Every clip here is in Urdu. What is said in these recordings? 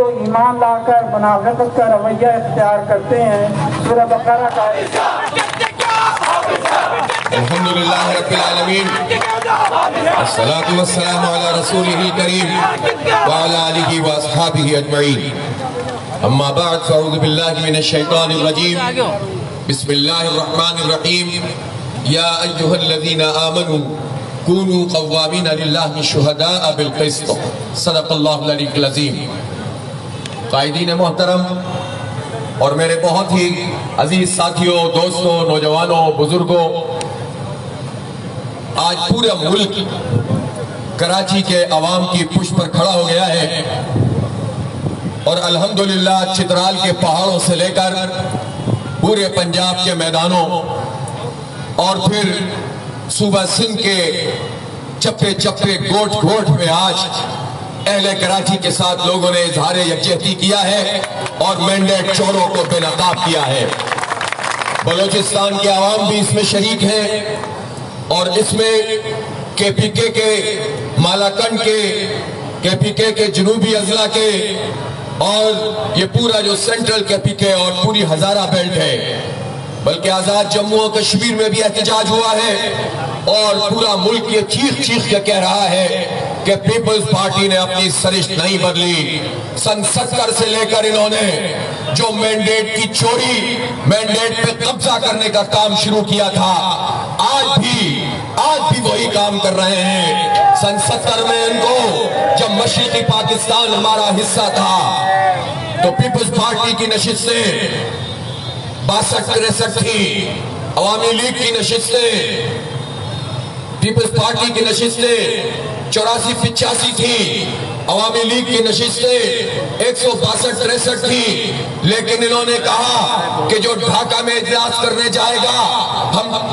ایمان لا کر منافقت کا رویہ اختیار کرتے ہیں۔ سورہ بقرہ کا الحمدللہ رب العالمین الصلاة والسلام علی رسولہ الکریم وعلی آلہ واصحابہ اجمعین، اما بعد فاعوذ باللہ من الشیطان الرجیم، بسم اللہ الرحمن الرحیم، یا ایہا الذین آمنوا کونوا قوامین للہ شہداء بالقسط، صدق اللہ العلی العظیم۔ قائدین محترم اور میرے بہت ہی عزیز ساتھیوں، دوستوں، نوجوانوں، بزرگوں، آج پورا ملک کراچی کے عوام کی پشت پر کھڑا ہو گیا ہے، اور الحمدللہ چترال کے پہاڑوں سے لے کر پورے پنجاب کے میدانوں اور پھر صوبہ سندھ کے چپے چپے گوٹ گوٹ میں آج اہل کراچی کے ساتھ لوگوں نے اظہار یکجہتی کیا ہے اور مینڈیٹ چوروں کو بے نقاب کیا ہے۔ بلوچستان کے عوام بھی اس میں شریک ہیں، اور اس میں کے پی کے مالاکنڈ کے پی کے جنوبی اضلاع کے اور یہ پورا جو سینٹرل کے پی کے اور پوری ہزارہ بیلٹ ہے، بلکہ آزاد جموں و کشمیر میں بھی احتجاج ہوا ہے، اور پورا ملک یہ چیخ چیخ کے کہہ رہا ہے کہ پیپلز پارٹی نے اپنی سرشت نہیں بدلی۔ سن 70 سے لے کر انہوں نے جو مینڈیٹ کی چوری، مینڈیٹ پہ قبضہ کرنے کا کام شروع کیا تھا، آج بھی وہی کام کر رہے ہیں۔ سن 70 میں ان کو جب مشرقی پاکستان ہمارا حصہ تھا تو پیپلز پارٹی کی نشستیں 62-63 تھی، عوامی لیگ کی نشستیں، پیپلز پارٹی کی نشستیں 84-85 تھی، عوامی لیگ کی نشستیں 162-63 تھی، لیکن انہوں نے کہا کہ جو ڈھاکہ میں اجلاس کرنے جائے گا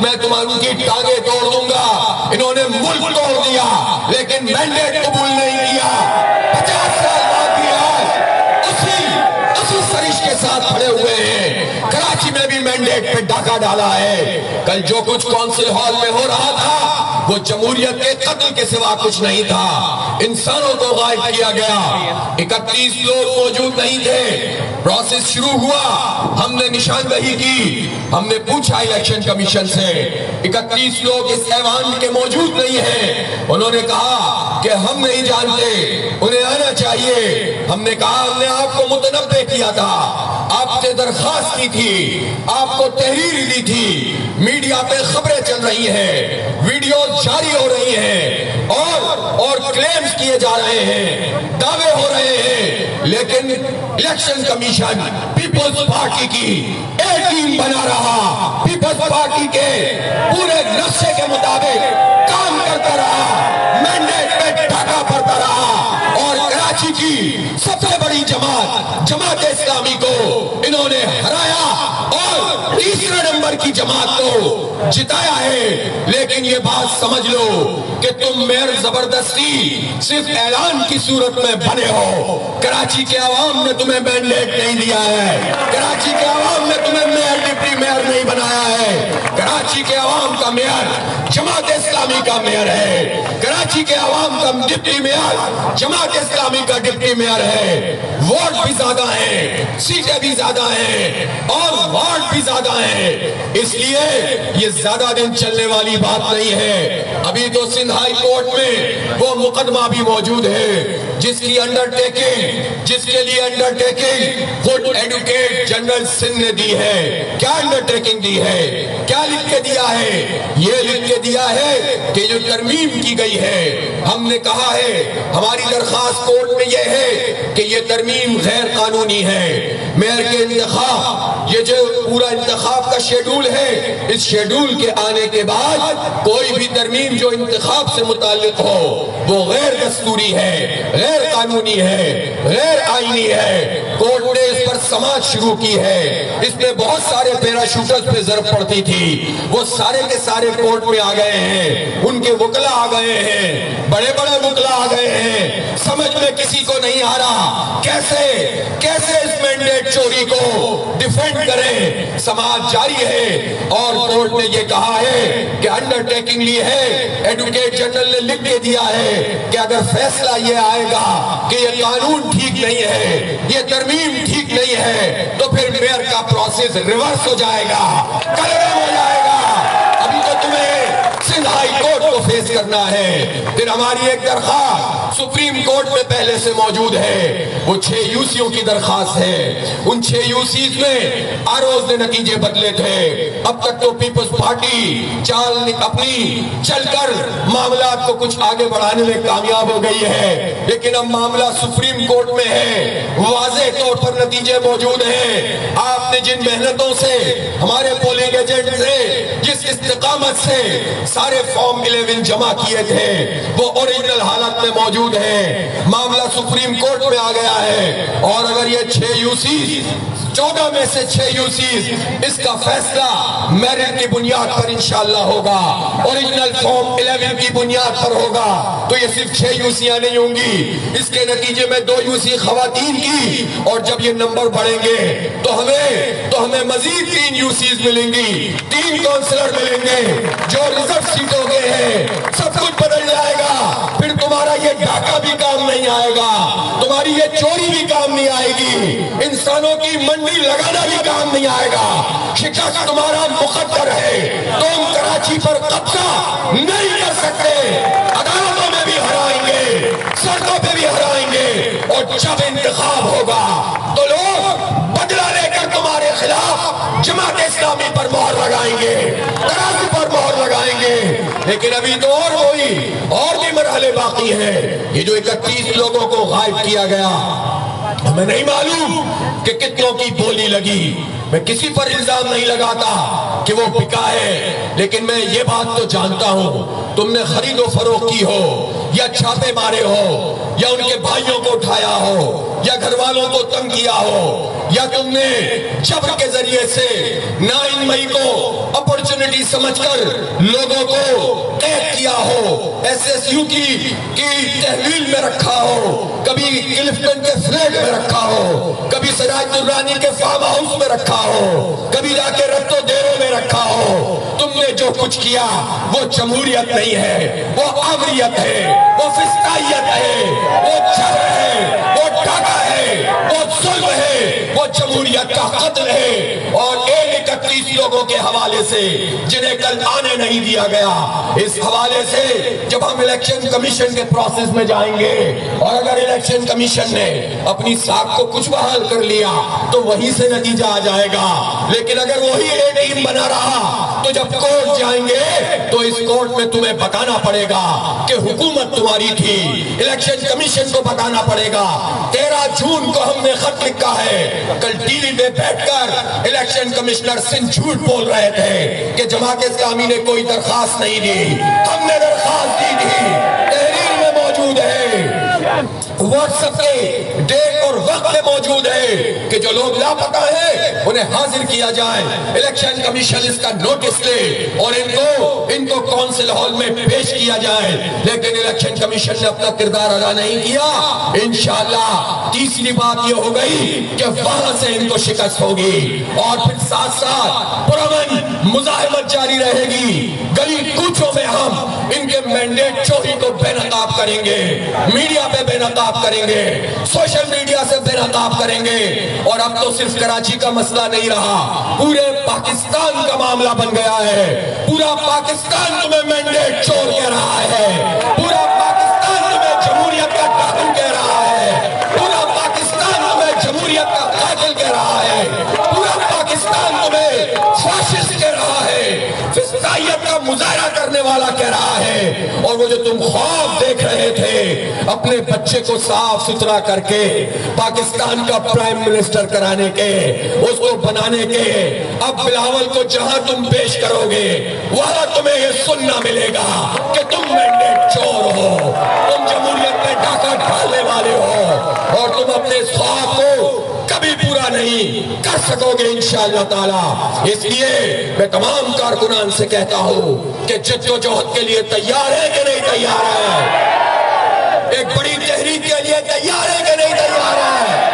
میں تمہاروں کی ٹانگیں توڑ دوں گا۔ انہوں نے ملک توڑ دیا لیکن مینڈیٹ قبول نہیں کیا۔ 50 سال بعد بھی آج اسی سرش کے ساتھ کھڑے ہوئے ہیں۔ کراچی میں بھی مینڈیٹ پہ ڈاکہ ڈالا ہے۔ کل جو کچھ کونسل ہال میں ہو رہا تھا وہ جمہوریت کے قتل کے سوا کچھ نہیں تھا۔ انسانوں کو غائب کیا گیا، 31 لوگ موجود نہیں تھے۔ پروسیس شروع ہوا، ہم نے نشاندہی کی، ہم نے پوچھا الیکشن کمیشن سے، 31 لوگ اس ایوان کے موجود نہیں ہیں۔ انہوں نے کہا کہ ہم نہیں جانتے، انہیں آنا چاہیے۔ ہم نے کہا ہم نے آپ کو متنبع کیا تھا، آپ سے درخواست کی تھی، آپ کو تحریر دی تھی، میڈیا پہ خبریں چل رہی ہیں، ویڈیوز جاری ہو رہی ہیں، اور کلیمز کیے جا رہے ہیں، دعوے ہو رہے ہیں، لیکن الیکشن کمیشن پیپلز پارٹی کی ایک ٹیم بنا رہا، پیپلز پارٹی کے پورے نقشے کے مطابق کام کرتا رہا، مینڈیٹ پہ ڈاکہ پڑتا رہا، اور کراچی کی سب سے بڑی جماعت اسلامی کو انہوں نے ہرایا اور تیسرے نمبر کی جماعت کو جتایا ہے۔ لیکن یہ بات سمجھ لو کہ تم میئر زبردستی صرف اعلان کی صورت میں بنے ہو، کراچی کے عوام نے تمہیں مینڈیٹ نہیں دیا ہے، کراچی کے عوام نے تمہیں میئر ڈپٹی میئر نہیں بنایا ہے۔ کراچی کے عوام کا میئر جماعت اسلامی کا میئر ہے، کراچی کے عوام کا ڈپٹی میئر جماعت اسلامی کا ڈپٹی میئر ہے۔ ووٹ بھی زیادہ ہیں، سیٹیں بھی زیادہ ہیں، اور وارڈ بھی زیادہ ہیں، اس لیے یہ زیادہ دن چلنے والی بات نہیں ہے۔ ابھی تو سندھ ہائی کورٹ میں وہ مقدمہ بھی موجود ہے جس کی جس کے لیے انڈرٹیکنگ خود ایڈوکیٹ جنرل سندھ نے دی ہے۔ کیا انڈرٹیکنگ دی ہے؟ کیا لکھ کے دیا ہے؟ یہ لکھ کے دیا ہے کہ جو ترمیم کی گئی ہے، ہم نے کہا ہے، ہماری درخواست کورٹ میں یہ ہے کہ یہ ترمیم غیر قانونی ہے۔ میئر کے انتخاب، یہ جو پورا انتخاب کا شیڈول ہے، اس شیڈول کے آنے کے بعد کوئی بھی ترمیم جو انتخاب سے متعلق ہو وہ غیر دستوری ہے، غیر قانونی ہے، غیر آئینی ہے۔ کورٹ نے اس پر سماعت شروع کی ہے، اس میں بہت سارے پیراشوٹرز پہ ضرب پڑتی تھی، وہ سارے کے سارے کورٹ میں آ گئے ہیں، ان کے وکلا آ گئے ہیں، بڑے بڑے وکلا آ گئے ہیں۔ سمجھ میں کسی کو نہیں آ رہا کیسے اس مینڈیٹ چوری کو ڈیفینڈ سسپینڈ کریں، سماعت جاری ہے۔ اور کورٹ نے یہ کہا ہے کہ انڈرٹیکنگ لی ہے، ایڈوکیٹ جنرل نے لکھ کے دیا ہے کہ اگر فیصلہ یہ آئے گا کہ یہ قانون ٹھیک نہیں ہے، یہ ترمیم ٹھیک نہیں ہے، تو پھر میئر کا پروسیس ریورس ہو جائے گا، کلرم ہو جائے گا۔ ابھی تو تمہیں سندھ ہائی کورٹ کو فیس کرنا ہے۔ پھر ہماری ایک درخواست سپریم کورٹ میں پہلے سے موجود ہے، وہ 6 یوسیوں کی درخواست ہے۔ ان 6 یوسیز میں آروز نے نتیجے بدلے تھے۔ اب تک تو پیپلز پارٹی اپنی چل کر معاملات کو کچھ آگے بڑھانے میں کامیاب ہو گئی ہے، لیکن اب معاملہ سپریم کورٹ میں ہے، واضح طور پر نتیجے موجود ہیں۔ آپ نے جن محنتوں سے، ہمارے پولنگ ایجنٹ سے، جس استقامت سے سارے فارم 11 جمع کیے تھے، وہ اوریجنل حالت میں موجود ہیں۔ معاملہ سپریم کورٹ میں آ گیا ہے، اور اگر یہ 6 یوسیز 14 میں سے 6 یوسیز اس کا فیصلہ میرٹ کی بنیاد پر انشاءاللہ ہوگا، اوریجنل فارم 11 کی بنیاد پر ہوگا، تو یہ صرف 6 یوسیاں نہیں ہوں گی، اس کے نتیجے میں 2 یوسی خواتین کی، اور جب یہ نمبر بڑھیں گے تو ہمیں مزید 3 یوسیز ملیں گی، 3 کونسلر ملیں گے، جو ریزرو سیٹ ہو گئے ہیں، سب کچھ بدل جائے گا۔ پھر تمہارا یہ ڈاکہ بھی کام نہیں آئے گا، تمہاری یہ چوری بھی کام نہیں آئے گی، انسانوں کی منڈی لگانا بھی کام نہیں آئے گا۔ شکست تمہارا مقدر ہے، تم کراچی پر قبضہ نہیں کر سکتے، عدالتوں میں بھی ہرائیں گے، سڑکوں پہ بھی ہرائیں گے، اور جب انتخاب ہوگا تو لوگ بدلہ لے کر تمہارے خلاف جماعت اسلامی پر مہر لگائیں گے، ترازو پر مہر لگائیں گے۔ لیکن ابھی تو اور بھی مرحلے باقی ہیں۔ یہ جو 31 لوگوں کو غائب کیا گیا، ہمیں نہیں معلوم کہ کتنوں کی بولی لگی، میں کسی پر الزام نہیں لگاتا کہ وہ بکا ہے، لیکن میں یہ بات تو جانتا ہوں، تم نے خرید و فروخت کی ہو، یا چھاپے مارے ہو، یا ان کے بھائیوں کو اٹھایا ہو، یا گھر والوں کو تنگ کیا ہو، یا تم نے جبر کے ذریعے سے 9 مئی کو اپورچنٹی سمجھ کر لوگوں کو قید کیا ہو، ایس ایس یو کی تحویل میں رکھا ہو، کبھی کلفٹن کے فلیٹ میں رکھا ہو، کبھی سراج درانی کے فارم ہاؤس میں رکھا ہو، کبھی جا کے رت و دیروں میں رکھا ہو، تم نے جو کچھ کیا وہ جمہوریت نہیں ہے، وہ آوریت ہے، وہ فسطائیت ہے، وہ جبر ہے، وہ ڈاکہ ہے، وہ ظلم ہے، وہ جمہوریت کا قتل ہے۔ اور 31 لوگوں کے حوالے سے جنہیں کل آنے نہیں دیا گیا، اس حوالے سے جب ہم الیکشن کمیشن کے پروسیس میں جائیں گے، اور اگر الیکشن کمیشن نے اپنی ساکھ کو کچھ بحال کر لیا تو وہیں سے نتیجہ آ جائے گا، لیکن اگر وہی ٹیم بنا رہا تو جب کورٹ جائیں گے تو اس کورٹ میں تمہیں بتانا پڑے گا کہ حکومت تمہاری تھی، الیکشن کمیشن کو بتانا پڑے گا 13 جون کو ہم نے خط لکھا ہے۔ کل ٹی وی پہ بیٹھ کر الیکشن کمشنر سندھ جھوٹ بول رہے تھے کہ جماعت اسلامی نے کوئی درخواست نہیں دی، ہم نے درخواست دی تھی، تحریر میں موجود ہے، واٹس ایپ کے ڈیٹ اور وقت میں موجود ہے کہ جو لوگ لاپتہ ہیں انہیں حاضر کیا جائے، الیکشن کمیشن اس کا نوٹس لے اور ان کو کونسل ہال میں پیش کیا جائے، لیکن الیکشن کمیشن نے اپنا کردار ادا نہیں کیا۔ انشاءاللہ تیسری بات یہ ہو گئی کہ وہاں سے ان کو شکست ہوگی، اور پھر ساتھ ساتھ پرامن مزاحمت جاری رہے گی، گلی کوچوں میں ہم ان کے مینڈیٹ چوری کو بے نقاب کریں گے، میڈیا پہ بے نقاب کریں گے، سوشل میڈیا سے بے نقاب کریں گے، اور اب تو صرف کراچی کا مسئلہ نہیں رہا، پورے پاکستان کا معاملہ بن گیا ہے، پورا پاکستان تمہیں مینڈیٹ چور کہہ رہا ہے، پورا پاکستان تمہیں جمہوریت کا ڈاکو کہہ رہا ہے، پورا پاکستان تمہیں جمہوریت کا قاتل کہہ رہا ہے، پورا پاکستان تمہیں فاشسٹ کہہ رہا ہے، فسطائیت کا مظاہرہ کرنے والا کہہ رہا ہے۔ اور وہ جو تم خواب دیکھ رہے تھے اپنے بچے کو صاف ستھرا کر کے پاکستان کا پرائم منسٹر کرانے کے، اس کو بنانے کے، اب بلاول کو جہاں تم پیش کرو گے وہاں تمہیں یہ سننا ملے گا کہ تم مینڈیٹ چور ہو، تم جمہوریت پہ ڈاکہ ڈالنے والے ہو، اور تم اپنے خواب کو کبھی پورا نہیں کر سکو گے انشاءاللہ تعالی۔ اس لیے میں تمام کارکنان سے کہتا ہوں کہ جد و جہد کے لیے تیار ہے کہ نہیں تیار ہے، ایک بڑی تحریک کے لیے تیار ہے کہ نہیں تیار ہے۔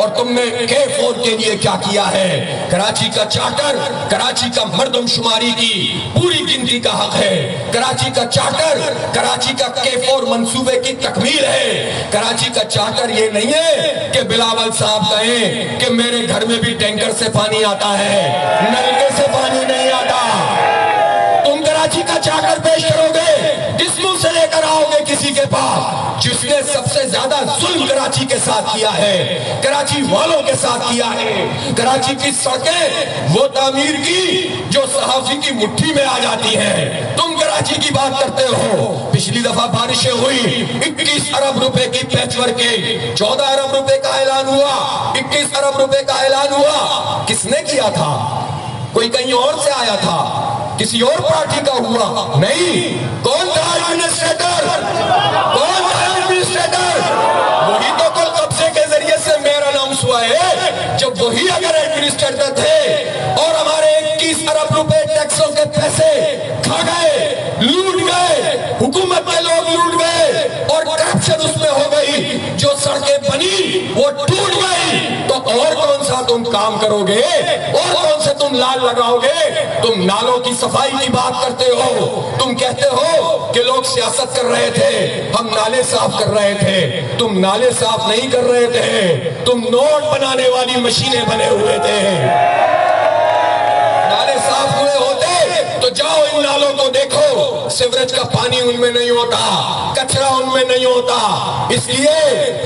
اور تم نے K4 کے لیے کیا کیا ہے؟ کراچی کا چارٹر کراچی کا مردم شماری کی پوری گنتی کا حق ہے، کراچی کا چارٹر کراچی کا K4 منصوبے کی تکمیل ہے۔ کراچی کا چارٹر یہ نہیں ہے کہ بلاول صاحب کہیں کہ میرے گھر میں بھی ٹینکر سے پانی آتا ہے، نلکے سے پانی نہیں آتا۔ تم کراچی کا چارٹر پیش کرو گے، جس منہ سے لے کر آؤ گے کسی کے پاس جس نے سب سے زیادہ ظلم کراچی کے ساتھ کیا ہے، کراچی والوں کے ساتھ کیا ہے۔ کراچی کی سڑکیں وہ تعمیر کی جو صحافی کی مٹھی میں آ جاتی ہیں، تم کراچی کی بات کرتے ہو۔ پچھلی دفعہ بارشیں ہوئی، 21 ارب روپے کی پیچ ورک کے 14 ارب روپے کا اعلان ہوا، 21 ارب روپے کا اعلان ہوا۔ کس نے کیا تھا؟ کوئی کہیں اور سے آیا تھا؟ کسی اور پارٹی کا ہوا؟ نہیں۔ کون تھا ایڈمنسٹریٹر؟ کون تھا ایڈمنسٹریٹر؟ وہی تو کل قبضے کے ذریعے سے میئر اناؤنس ہوا ہے۔ جب وہی اگر ایڈمنسٹریٹر تھے اور ہمارے 21 ارب روپے ٹیکسوں کے پیسے کھا گئے، لوٹ گئے، حکومت کے لوگ لوٹ گئے اور کرپشن اس میں ہو گئی، جو سڑکیں بنی وہ ٹوٹ گئی، تو اور کون سا تم کام کرو گے؟ اور کون سے تم لال لگاؤ گے؟ تم نالوں کی صفائی کی بات کرتے ہو، تم کہتے ہو کہ لوگ سیاست کر رہے تھے، ہم نالے صاف کر رہے تھے۔ تم نالے صاف نہیں کر رہے تھے، تم نوٹ بنانے والی مشینیں بنے ہوئے تھے۔ نالے صاف ہوئے ہوتے تو جاؤ ان نالوں کو دیکھو، سیوریج کا پانی ان میں نہیں ہوتا، کچرا ان میں نہیں ہوتا۔ اس لیے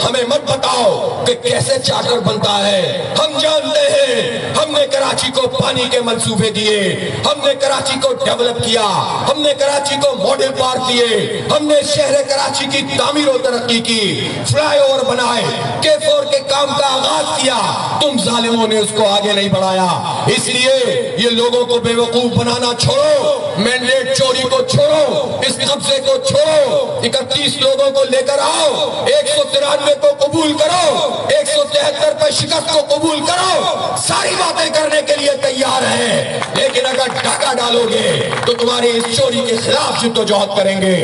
ہمیں مت بتاؤ کہ کیسے چارٹر بنتا ہے، ہم جانتے ہیں۔ ہم نے کراچی کو پانی کے منصوبے دیے، ہم نے کراچی کو ڈیولپ کیا، ہم نے کراچی کو ماڈل پارک دیے، ہم نے شہر کراچی کی تعمیر و ترقی کی، فلائی اوور بنائے، K4 کے کام کا آغاز کیا۔ تم ظالموں نے اس کو آگے نہیں بڑھایا۔ اس لیے یہ لوگوں کو بے وقوف بنانا چھوڑو، مینڈیٹ چوری کو چھوڑو، اس قبضے کو چھوڑو، 31 لوگوں کو لے کر آؤ، 193 کو قبول کرو، 173 پر شکست کو قبول کرو، ساری باتیں کرنے کے لیے تیار ہیں۔ لیکن اگر ڈاکہ ڈالو گے تو تمہاری اس چوری کے خلاف جدوجہد کریں گے۔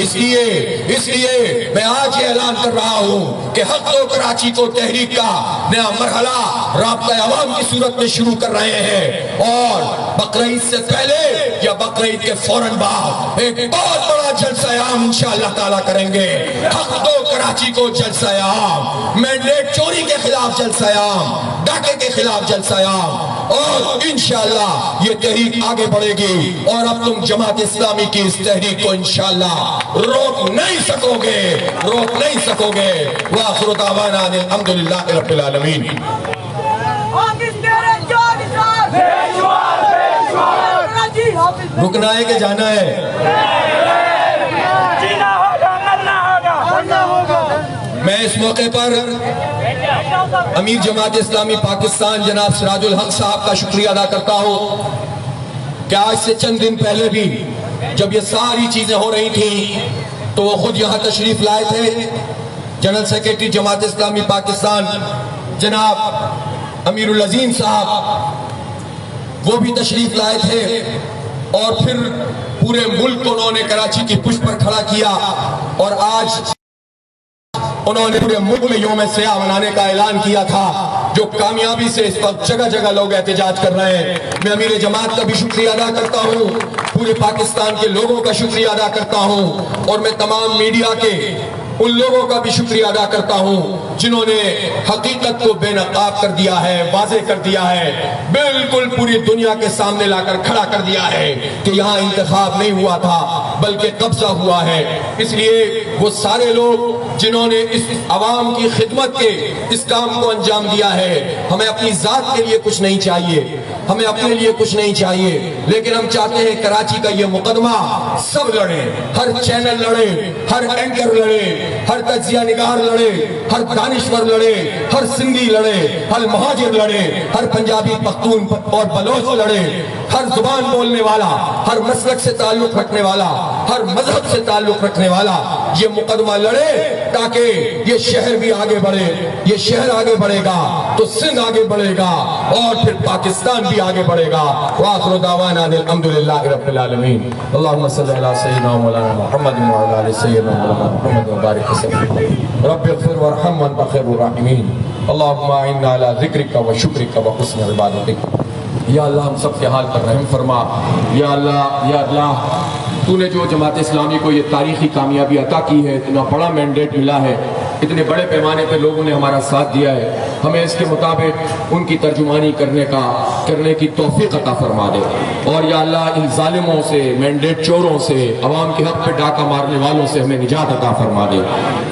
اس لیے میں آج یہ اعلان کر رہا ہوں کہ حق تو کراچی کو تحریک کا نیا مرحلہ رابطہ عوام کی صورت میں شروع کر رہے ہیں، اور بقرعید سے پہلے یا بقرعید کے فوراً بعد ایک بہت بڑا جلسہ عام انشاءاللہ تعالیٰ کریں گے۔ حق دو کراچی کو جلسہ عام، مینڈیٹ چوری کے خلاف جلسہ عام، ڈاکے کے خلاف جلسہ عام، اور انشاءاللہ یہ تحریک آگے بڑھے گی، اور اب تم جماعت اسلامی کی اس تحریک کو انشاءاللہ روک نہیں سکو گے، روک نہیں سکو گے۔ وآخر دعوانا ان الحمدللہ رب العالمین۔ رکنا ہے کہ جانا ہے؟ میں اس موقع پر امیر جماعت اسلامی پاکستان جناب سراج الحق صاحب کا شکریہ ادا کرتا ہوں کہ آج سے چند دن پہلے بھی جب یہ ساری چیزیں ہو رہی تھیں تو وہ خود یہاں تشریف لائے تھے۔ جنرل سیکریٹری جماعت اسلامی پاکستان جناب امیر العظیم صاحب وہ بھی تشریف لائے تھے، اور پھر پورے ملک کو انہوں نے کراچی کی پشت پر کھڑا کیا، اور آج انہوں نے پورے ملک میں یوم سیاہ منانے کا اعلان کیا تھا، جو کامیابی سے اس وقت جگہ جگہ لوگ احتجاج کر رہے ہیں۔ میں امیر جماعت کا بھی شکریہ ادا کرتا ہوں، پورے پاکستان کے لوگوں کا شکریہ ادا کرتا ہوں، اور میں تمام میڈیا کے ان لوگوں کا بھی شکریہ ادا کرتا ہوں جنہوں نے حقیقت کو بے نقاب کر دیا ہے، واضح کر دیا ہے، بالکل پوری دنیا کے سامنے لا کر کھڑا کر دیا ہے کہ یہاں انتخاب نہیں ہوا تھا بلکہ قبضہ ہوا ہے۔ اس لیے وہ سارے لوگ جنہوں نے اس عوام کی خدمت کے اس کام کو انجام دیا ہے، ہمیں اپنی ذات کے لیے کچھ نہیں چاہیے، ہمیں اپنے لیے کچھ نہیں چاہیے، لیکن ہم چاہتے ہیں کراچی کا یہ مقدمہ سب لڑیں، ہر چینل لڑے، ہر اینکر لڑے، ہر تجزیہ نگار لڑے، ہر دانشور لڑے، ہر سندھی لڑے، ہر مہاجر لڑے، ہر پنجابی پختون اور بلوچ لڑے، ہر زبان بولنے والا، ہر مسلک سے تعلق رکھنے والا، ہر مذہب سے تعلق رکھنے والا یہ مقدمہ لڑے تاکہ یہ شہر بھی آگے بڑھے. یہ شہر آگے بڑھے گا تو سندھ آگے بڑھے گا اور پھر پاکستان بھی آگے بڑھے گا. وآخر دعوانا الحمدللہ رب العالمین. اللہم صلی علی سیدنا مولانا محمد وعلی آل سیدنا مولانا محمد وبارک وسلم. رب اغفر وارحم وانت خیر الراحمین. اللہم اعنا علی ذکرک و شکرک و حسن عبادتک. یا اللہ ہم سب کے حال پر رحم فرما. یا اللہ تو نے جو جماعت اسلامی کو یہ تاریخی کامیابی عطا کی ہے، اتنا بڑا مینڈیٹ ملا ہے، اتنے بڑے پیمانے پہ لوگوں نے ہمارا ساتھ دیا ہے، ہمیں اس کے مطابق ان کی ترجمانی کرنے کی توفیق عطا فرما دے. اور یا اللہ ان ظالموں سے، مینڈیٹ چوروں سے، عوام کے حق پہ ڈاکہ مارنے والوں سے ہمیں نجات عطا فرما دے.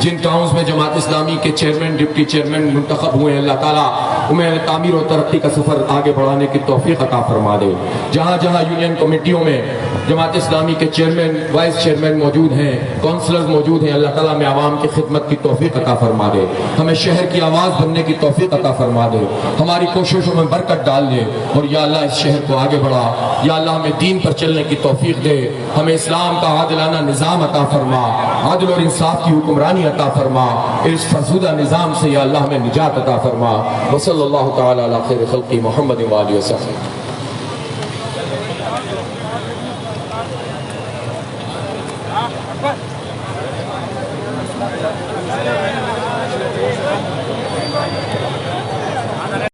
جن ٹاؤنز میں جماعت اسلامی کے چیئرمین، ڈپٹی چیئرمین منتخب ہوئے ہیں، اللہ تعالیٰ انہیں تعمیر و ترقی کا سفر آگے بڑھانے کی توفیق عطا فرما دے. جہاں جہاں یونین کمیٹیوں میں جماعت اسلامی کے چیئرمین، وائس چیئرمین موجود ہیں، کونسلرز موجود ہیں، اللہ تعالیٰ میں عوام کی خدمت کی توفیق عطا فرما دے. ہمیں شہر کی آواز بننے کی توفیق عطا فرما دے. ہماری کوششوں میں برکت ڈال دے. اور یا اللہ اس شہر کو آگے بڑھا. یا اللہ ہمیں دین پر چلنے کی توفیق دے. ہمیں اسلام کا عادلانہ نظام عطا فرما. عدل اور انصاف کی حکمرانی عطا فرما. اس فرسودہ نظام سے یا اللہ ہمیں نجات عطا فرما. وصلی اللہ تعالی علی خیر خلقی محمد و آلہ وصحبہ.